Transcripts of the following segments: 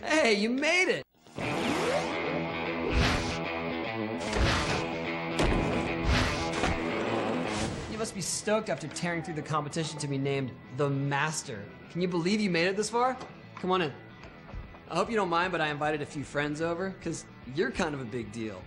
Hey, you made it! You must be stoked after tearing through the competition to be named the Master. Can you believe you made it this far? Come on in. I hope you don't mind, but I invited a few friends over, because you're kind of a big deal.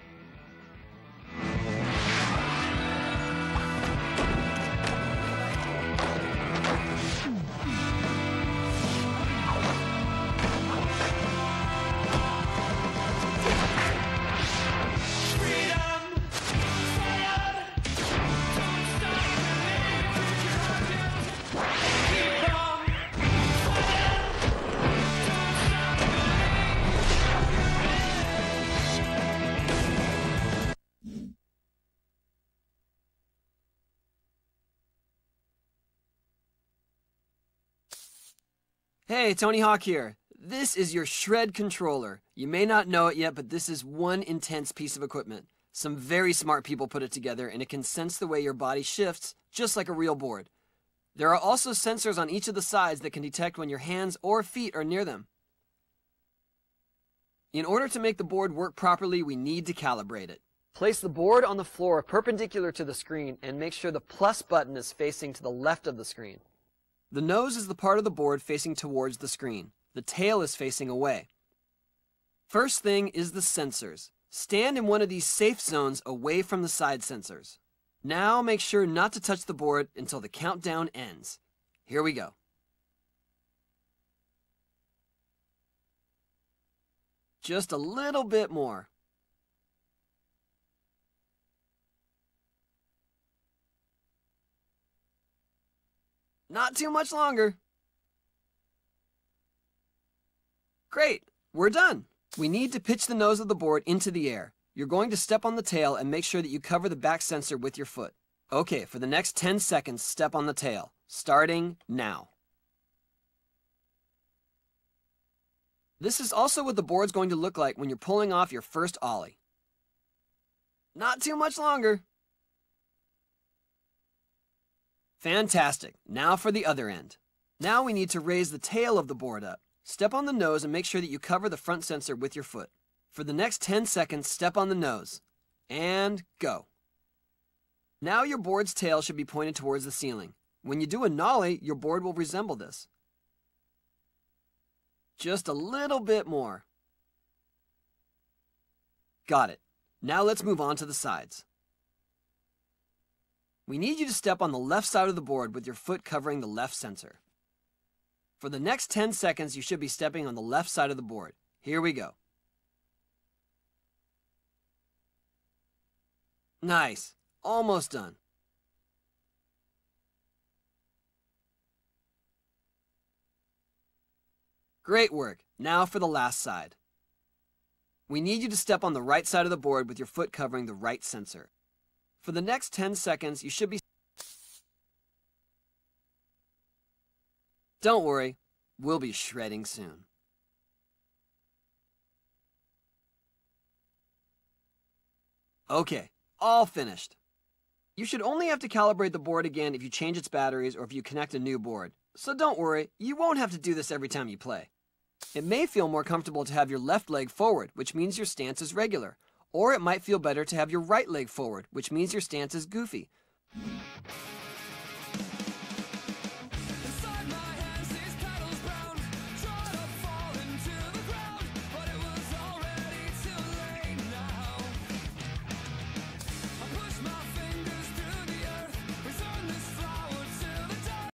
Hey, Tony Hawk here. This is your Shred controller. You may not know it yet, but this is one intense piece of equipment. Some very smart people put it together, and it can sense the way your body shifts, just like a real board. There are also sensors on each of the sides that can detect when your hands or feet are near them. In order to make the board work properly, we need to calibrate it. Place the board on the floor perpendicular to the screen and make sure the plus button is facing to the left of the screen. The nose is the part of the board facing towards the screen. The tail is facing away. First thing is the sensors. Stand in one of these safe zones away from the side sensors. Now make sure not to touch the board until the countdown ends. Here we go. Just a little bit more. Not too much longer. Great, we're done. We need to pitch the nose of the board into the air. You're going to step on the tail and make sure that you cover the back sensor with your foot. Okay, for the next 10 seconds, step on the tail, starting now. This is also what the board's going to look like when you're pulling off your first ollie. Not too much longer. Fantastic. Now for the other end. Now we need to raise the tail of the board up. Step on the nose and make sure that you cover the front sensor with your foot. For the next 10 seconds, step on the nose. And go. Now your board's tail should be pointed towards the ceiling. When you do a nollie, your board will resemble this. Just a little bit more. Got it. Now let's move on to the sides. We need you to step on the left side of the board with your foot covering the left sensor. For the next 10 seconds, you should be stepping on the left side of the board. Here we go. Nice. Almost done. Great work. Now for the last side. We need you to step on the right side of the board with your foot covering the right sensor. For the next 10 seconds, you should be... Don't worry, we'll be shredding soon. Okay, all finished. You should only have to calibrate the board again if you change its batteries or if you connect a new board. So don't worry, you won't have to do this every time you play. It may feel more comfortable to have your left leg forward, which means your stance is regular. Or it might feel better to have your right leg forward, which means your stance is goofy.